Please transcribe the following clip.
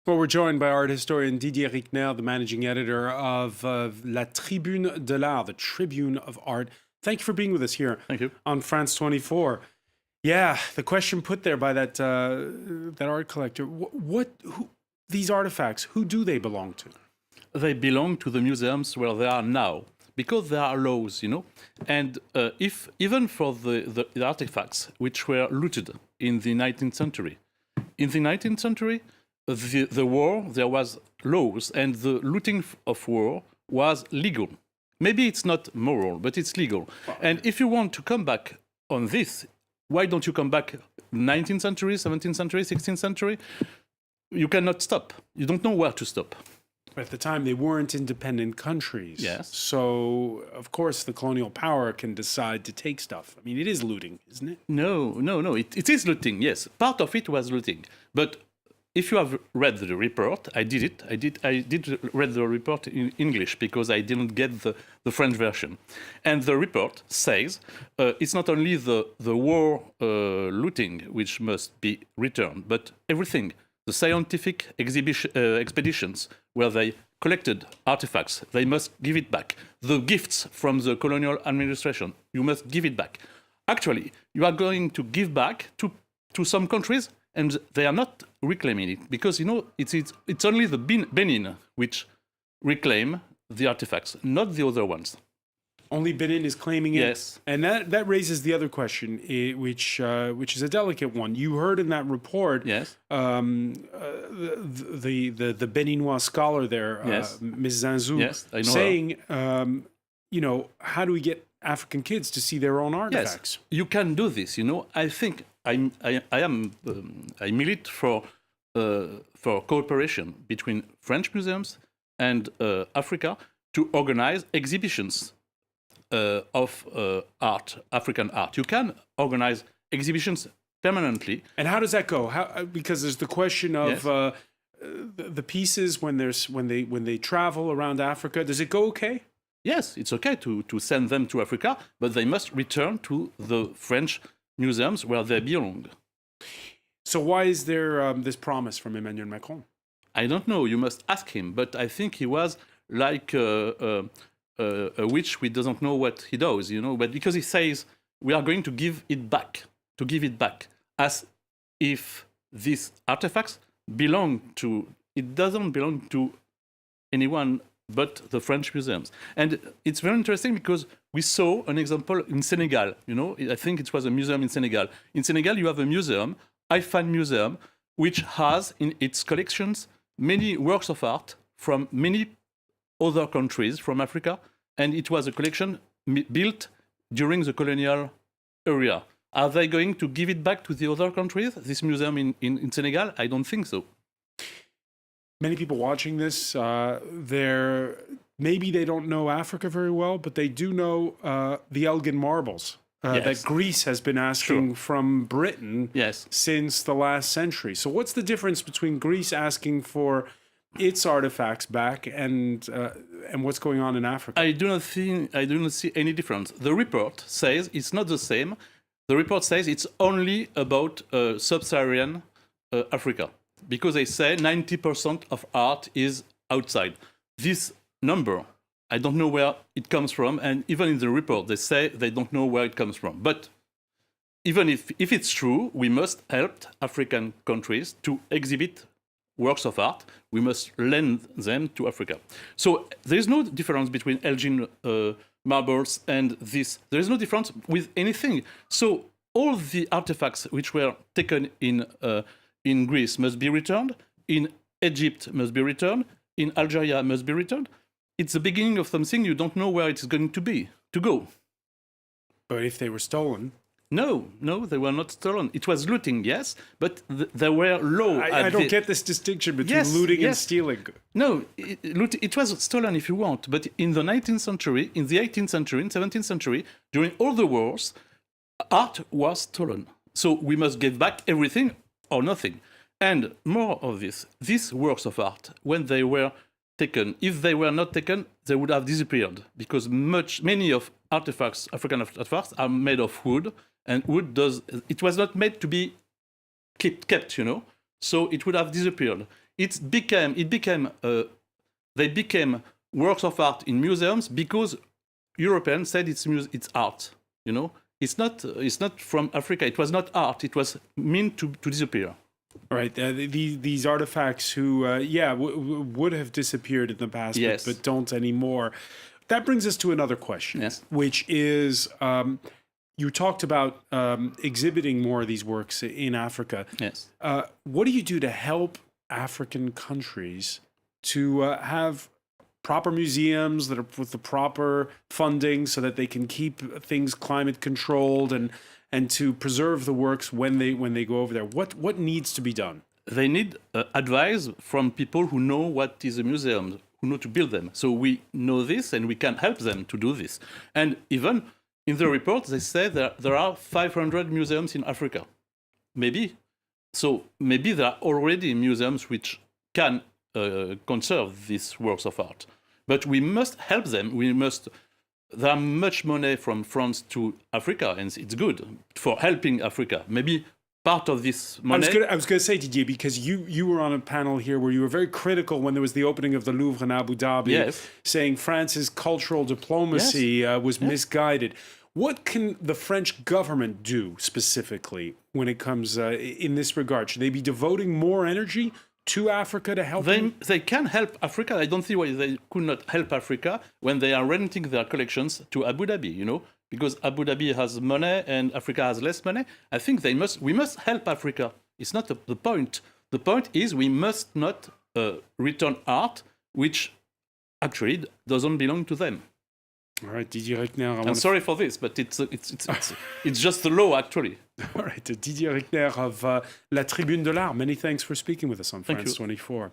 Well, we're joined by art historian Didier Rickner, the managing editor of La Tribune de l'Art, the Tribune of Art. Thank you for being with us here Thank you. on France 24. Yeah, the question put there by that art collector, who these artifacts, who do they belong to? They belong to the museums where they are now, because there are laws, And if even for the artifacts which were looted in the 19th century, the war, there was laws, and the looting of war was legal. Maybe it's not moral, but it's legal. And if you want to come back on this, why don't you come back 19th century, 17th century, 16th century? You cannot stop. You don't know where to stop. At the time, they weren't independent countries. Yes. So, of course, the colonial power can decide to take stuff. I mean, it is looting, isn't it? No. It is looting, yes. Part of it was looting. But if you have read the report, I did read the report in English because I didn't get the French version. And the report says it's not only the war looting which must be returned, but everything. The scientific expeditions where they collected artifacts, they must give it back. The gifts from the colonial administration, you must give it back. Actually, you are going to give back to some countries, and they are not reclaiming it because it's only the Benin which reclaim the artifacts, not the other ones. Only Benin is claiming it. Yes, and that raises the other question, which is a delicate one. You heard in that report, yes, the Beninois scholar there, yes, Ms. Zanzou, yes, I know saying, how do we get African kids to see their own artifacts? Yes, you can do this. I think I milite for cooperation between French museums and Africa to organize exhibitions of art, African art. You can organize exhibitions permanently. And how does that go? Because there's the question of Yes. the pieces when they travel around Africa. Does it go okay? Yes, it's okay to send them to Africa, but they must return to the French museums where they belong. So why is there this promise from Emmanuel Macron? I don't know. You must ask him. But I think he was like a witch who doesn't know what he does, But because he says we are going to give it back, as if these artifacts it doesn't belong to anyone but the French museums. And it's very interesting because we saw an example in Senegal, I think it was a museum in Senegal. In Senegal, you have a museum, IFAN Museum, which has in its collections many works of art from many other countries from Africa, and it was a collection built during the colonial era. Are they going to give it back to the other countries, this museum in Senegal? I don't think so. Many people watching this, maybe they don't know Africa very well, but they do know the Elgin marbles Yes. that Greece has been asking from Britain Yes. since the last century. So what's the difference between Greece asking for its artifacts back and what's going on in Africa? I do not see any difference. The report says it's not the same. The report says it's only about sub-Saharan Africa, because they say 90% of art is outside. This number, I don't know where it comes from, and even in the report, they say they don't know where it comes from. But even if it's true, we must help African countries to exhibit works of art. We must lend them to Africa. So there is no difference between Elgin marbles and this. There is no difference with anything. So all the artifacts which were taken in Greece must be returned, in Egypt must be returned, in Algeria must be returned. It's the beginning of something you don't know where it's going to go. But if they were stolen... No, they were not stolen. It was looting, yes, but there were laws. I don't get this distinction between looting and stealing. No, it was stolen if you want, but in the 19th century, in the 18th century, in the 17th century, during all the wars, art was stolen. So we must give back everything or nothing. And more of this, these works of art, when they were taken, if they were not taken, they would have disappeared, because many of artifacts, African artifacts, are made of wood, and it was not made to be kept, so it would have disappeared. they became works of art in museums because Europeans said it's art. You know, it's not from Africa. It was not art. It was meant to disappear. Right. These artifacts who, would have disappeared in the past, Yes. but don't anymore. That brings us to another question, Yes. which is you talked about exhibiting more of these works in Africa. Yes. What do you do to help African countries to have proper museums that are with the proper funding so that they can keep things climate controlled and to preserve the works when they go over there? What needs to be done? They need advice from people who know what is a museum, who know to build them. So we know this and we can help them to do this. And even in the report, they say that there are 500 museums in Africa. Maybe. So maybe there are already museums which can conserve these works of art. But we must help them. There are much money from France to Africa, and it's good for helping Africa. Maybe part of this money. I was going to say, Didier, because you were on a panel here where you were very critical when there was the opening of the Louvre in Abu Dhabi, Yes. saying France's cultural diplomacy was misguided. What can the French government do specifically when it comes in this regard? Should they be devoting more energy to Africa to help them? They can help Africa. I don't see why they could not help Africa when they are renting their collections to Abu Dhabi, you know, because Abu Dhabi has money and Africa has less money. I think we must help Africa. It's not the point. The point is we must not return art which actually doesn't belong to them. All right, Didier Reckner. I'm sorry for this, but it's just the law, actually. All right, Didier Reckner of La Tribune de l'Art. Many thanks for speaking with us on Thank France you. 24.